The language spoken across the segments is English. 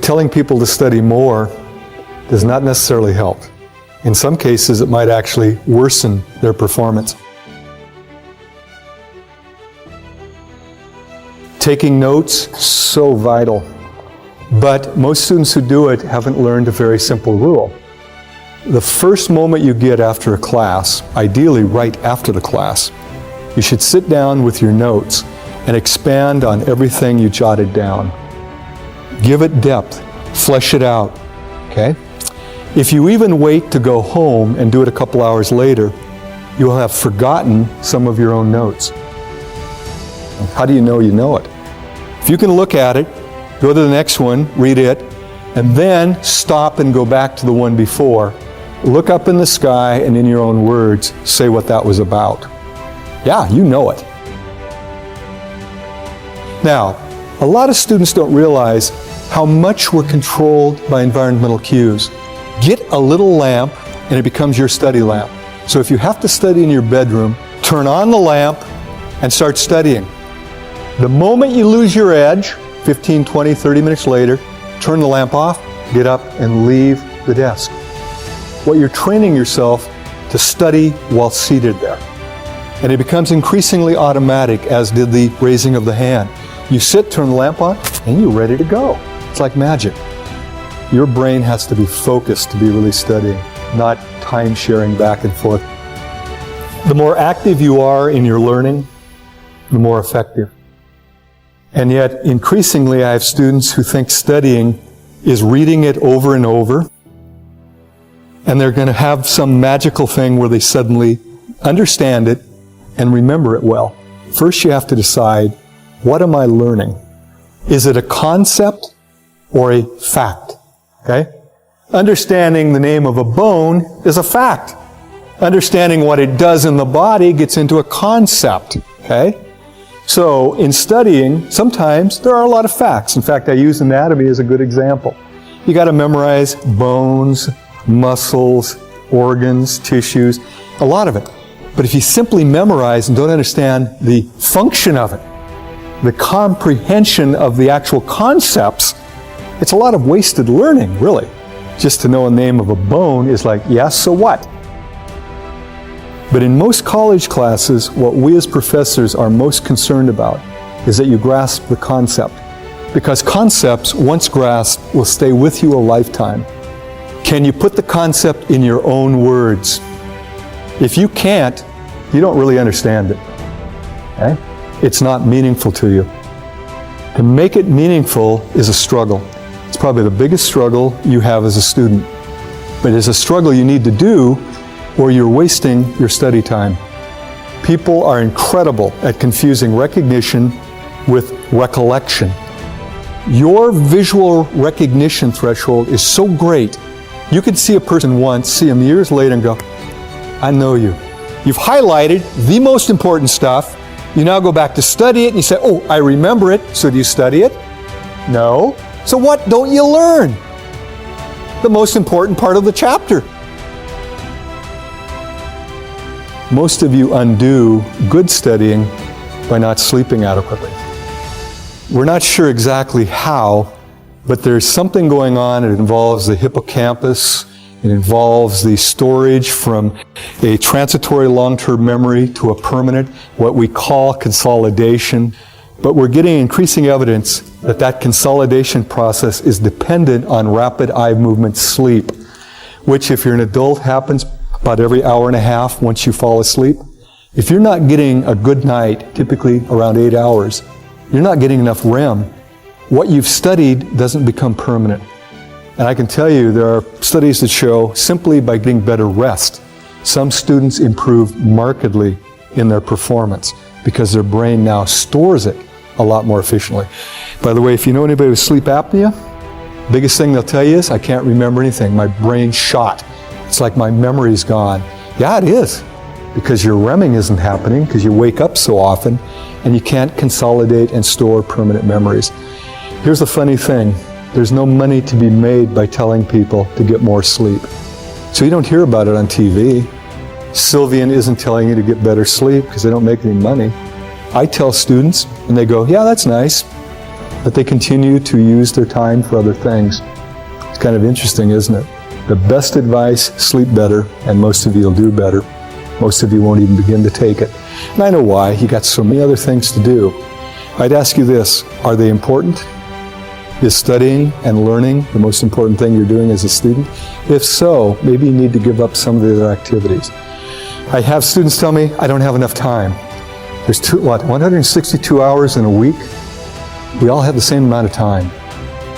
telling people to study more does not necessarily help. In some cases, it might actually worsen their performance. Taking notes, so vital. But most students who do it haven't learned a very simple rule. The first moment you get after a class, ideally right after the class, you should sit down with your notes and expand on everything you jotted down. Give it depth, flesh it out, okay? If you even wait to go home and do it a couple hours later, you will have forgotten some of your own notes. How do you know it? If you can look at it, go to the next one, read it, and then stop and go back to the one before. Look up in the sky and in your own words, say what that was about. Yeah, you know it. Now, a lot of students don't realize how much we're controlled by environmental cues. Get a little lamp and it becomes your study lamp. So if you have to study in your bedroom, turn on the lamp and start studying. The moment you lose your edge, 15, 20, 30 minutes later, turn the lamp off, get up and leave the desk. What you're training yourself to study while seated there. And it becomes increasingly automatic, as did the raising of the hand. You sit, turn the lamp on, and you're ready to go. It's like magic. Your brain has to be focused to be really studying, not time sharing back and forth. The more active you are in your learning, the more effective. And yet, increasingly, I have students who think studying is reading it over and over, and they're going to have some magical thing where they suddenly understand it and remember it well. First, you have to decide, what am I learning? Is it a concept or a fact? Okay? Understanding the name of a bone is a fact. Understanding what it does in the body gets into a concept. Okay? So, in studying, sometimes there are a lot of facts. In fact, I use anatomy as a good example. You got to memorize bones, muscles, organs, tissues, a lot of it. But if you simply memorize and don't understand the function of it, the comprehension of the actual concepts, it's a lot of wasted learning, really. Just to know a name of a bone is like, yes, so what? But in most college classes, what we as professors are most concerned about is that you grasp the concept. Because concepts, once grasped, will stay with you a lifetime. Can you put the concept in your own words? If you can't, you don't really understand it. Okay? It's not meaningful to you. To make it meaningful is a struggle. It's probably the biggest struggle you have as a student. But it's a struggle you need to do, or you're wasting your study time. People are incredible at confusing recognition with recollection. Your visual recognition threshold is so great, you can see a person once, see them years later and go, I know you. You've highlighted the most important stuff. You now go back to study it and you say, oh, I remember it. So do you study it? No. So what don't you learn? The most important part of the chapter. Most of you undo good studying by not sleeping adequately. We're not sure exactly how, but there's something going on. It involves the hippocampus. It involves the storage from a transitory long-term memory to a permanent, what we call consolidation. But we're getting increasing evidence that that consolidation process is dependent on rapid eye movement sleep, which if you're an adult happens about every hour and a half once you fall asleep. If you're not getting a good night, typically around 8 hours, you're not getting enough REM. What you've studied doesn't become permanent. And I can tell you there are studies that show simply by getting better rest, some students improve markedly in their performance because their brain now stores it a lot more efficiently. By the way, if you know anybody with sleep apnea, biggest thing they'll tell you is, I can't remember anything. My brain's shot. It's like my memory's gone. Yeah, it is. Because your REMing isn't happening because you wake up so often and you can't consolidate and store permanent memories. Here's the funny thing. There's no money to be made by telling people to get more sleep. So you don't hear about it on TV. Sylvian isn't telling you to get better sleep because they don't make any money. I tell students and they go, yeah, that's nice. but they continue to use their time for other things. It's kind of interesting, isn't it? The best advice, sleep better, and most of you will do better. Most of you won't even begin to take it. And I know why. You got so many other things to do. I'd ask you this, are they important? Is studying and learning the most important thing you're doing as a student? If so, maybe you need to give up some of the other activities. I have students tell me, I don't have enough time. There's 162 hours in a week? We all have the same amount of time.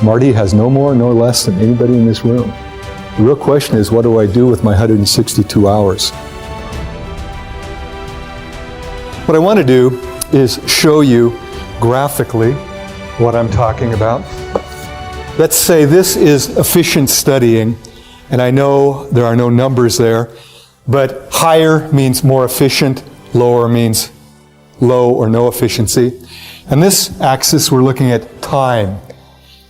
Marty has no more, no less than anybody in this room. The real question is, what do I do with my 162 hours? What I want to do is show you graphically what I'm talking about. Let's say this is efficient studying, and I know there are no numbers there, but higher means more efficient, lower means low or no efficiency. And this axis, we're looking at time.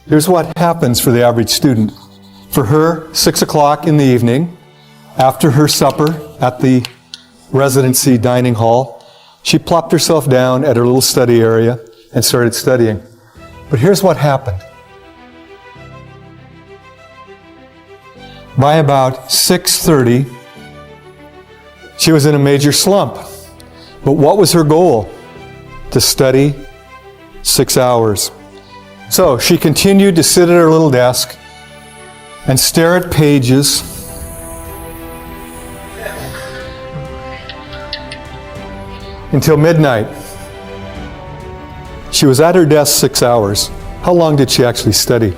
Here's what happens for the average student. For her, 6 o'clock in the evening, after her supper at the residency dining hall, she plopped herself down at her little study area and started studying. But here's what happened. By about 6:30, she was in a major slump. But what was her goal? To study 6 hours. So she continued to sit at her little desk and stare at pages until midnight. She was at her desk 6 hours. How long did she actually study?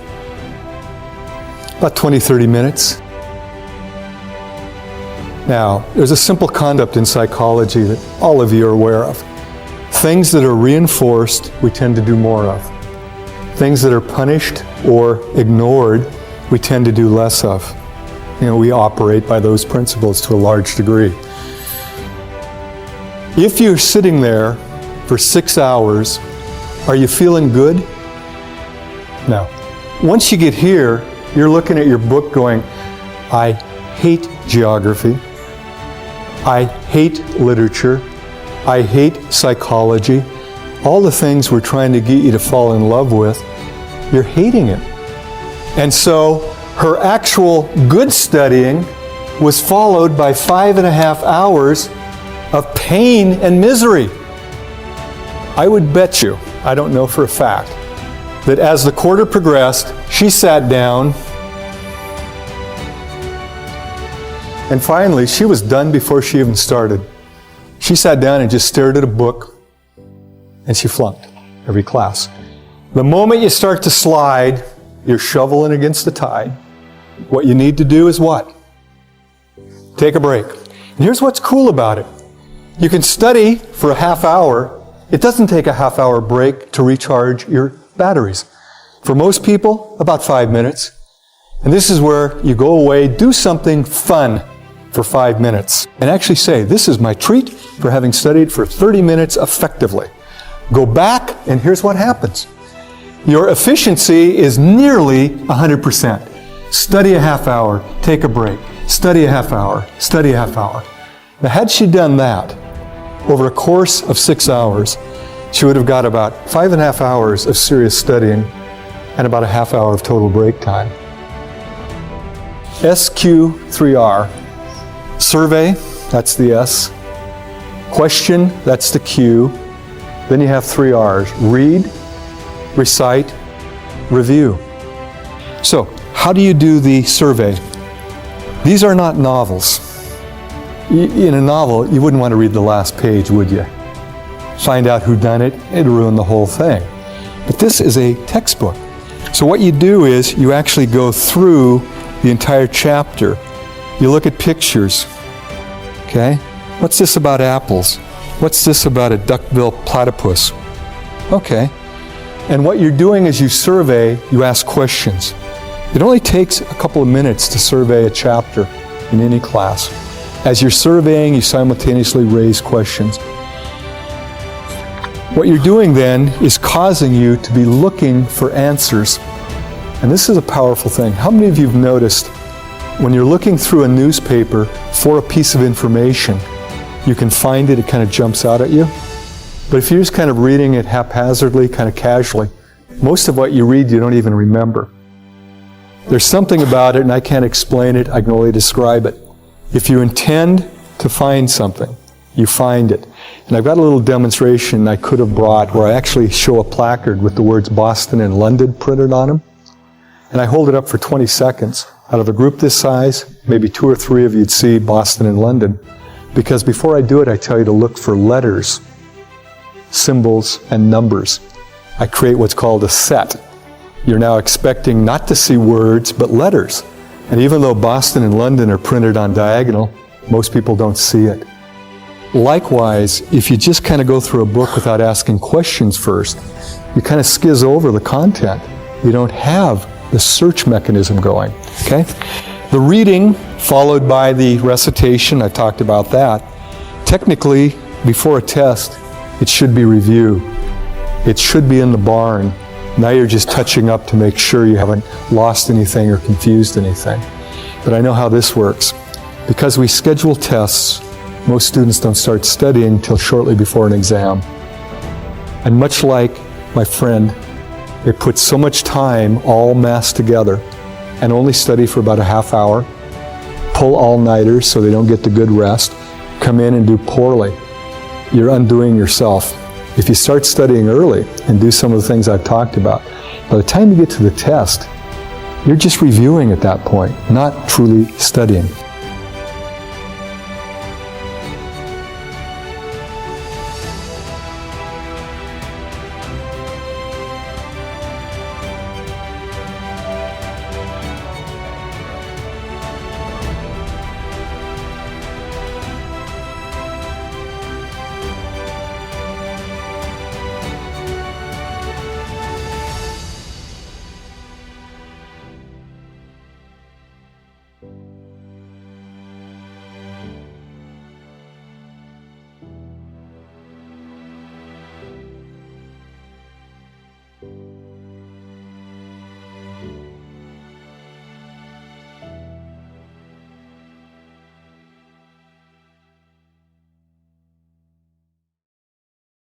About 20, 30 minutes. Now, there's a simple concept in psychology that all of you are aware of. Things that are reinforced, we tend to do more of. Things that are punished or ignored, we tend to do less of. We operate by those principles to a large degree. If you're sitting there for 6 hours, are you feeling good? No. Once you get here, you're looking at your book going, I hate geography. I hate literature. I hate psychology. All the things we're trying to get you to fall in love with, you're hating it. And so her actual good studying was followed by 5.5 hours of pain and misery. I would bet you, I don't know for a fact, that as the quarter progressed, she sat down, and finally she was done before she even started. She sat down and just stared at a book, and she flunked every class. The moment you start to slide, you're shoveling against the tide. What you need to do is what? Take a break. And here's what's cool about it. You can study for a half hour. It doesn't take a half hour break to recharge your batteries. For most people, about 5 minutes. And this is where you go away, do something fun for 5 minutes, and actually say, this is my treat for having studied for 30 minutes effectively. Go back, and here's what happens. Your efficiency is nearly 100%. Study a half hour, take a break. Study a half hour, study a half hour. Now, had she done that over a course of 6 hours, she would have got about 5.5 hours of serious studying and about a half hour of total break time. SQ3R. Survey, that's the S. Question, that's the Q. Then you have 3 R's. Read, recite, review. So, how do you do the survey? These are not novels. In a novel, you wouldn't want to read the last page, would you? Find out who done it, it'd ruin the whole thing. But this is a textbook. So what you do is you actually go through the entire chapter. You look at pictures. Okay? What's this about apples? What's this about a duck-billed platypus? Okay. And what you're doing is you survey, you ask questions. It only takes a couple of minutes to survey a chapter in any class. As you're surveying, you simultaneously raise questions. What you're doing then is causing you to be looking for answers. And this is a powerful thing. How many of you have noticed when you're looking through a newspaper for a piece of information, you can find it, it kind of jumps out at you? But if you're just kind of reading it haphazardly, kind of casually, most of what you read you don't even remember. There's something about it, and I can't explain it, I can only describe it. If you intend to find something, you find it. And I've got a little demonstration I could have brought where I actually show a placard with the words Boston and London printed on them. And I hold it up for 20 seconds. Out of a group this size, maybe 2 or 3 of you'd see Boston and London. Because before I do it, I tell you to look for letters, symbols, and numbers. I create what's called a set. You're now expecting not to see words, but letters. And even though Boston and London are printed on diagonal, most people don't see it. Likewise, if you just kind of go through a book without asking questions first, you kind of skizz over the content. You don't have the search mechanism going, okay? The reading followed by the recitation, I talked about that. Technically, before a test, it should be review. It should be in the barn. Now you're just touching up to make sure you haven't lost anything or confused anything. But I know how this works. Because we schedule tests, most students don't start studying until shortly before an exam. And much like my friend, they put so much time all massed together and only study for about a half hour, pull all-nighters so they don't get the good rest, come in and do poorly. You're undoing yourself. If you start studying early and do some of the things I've talked about, by the time you get to the test, you're just reviewing at that point, not truly studying.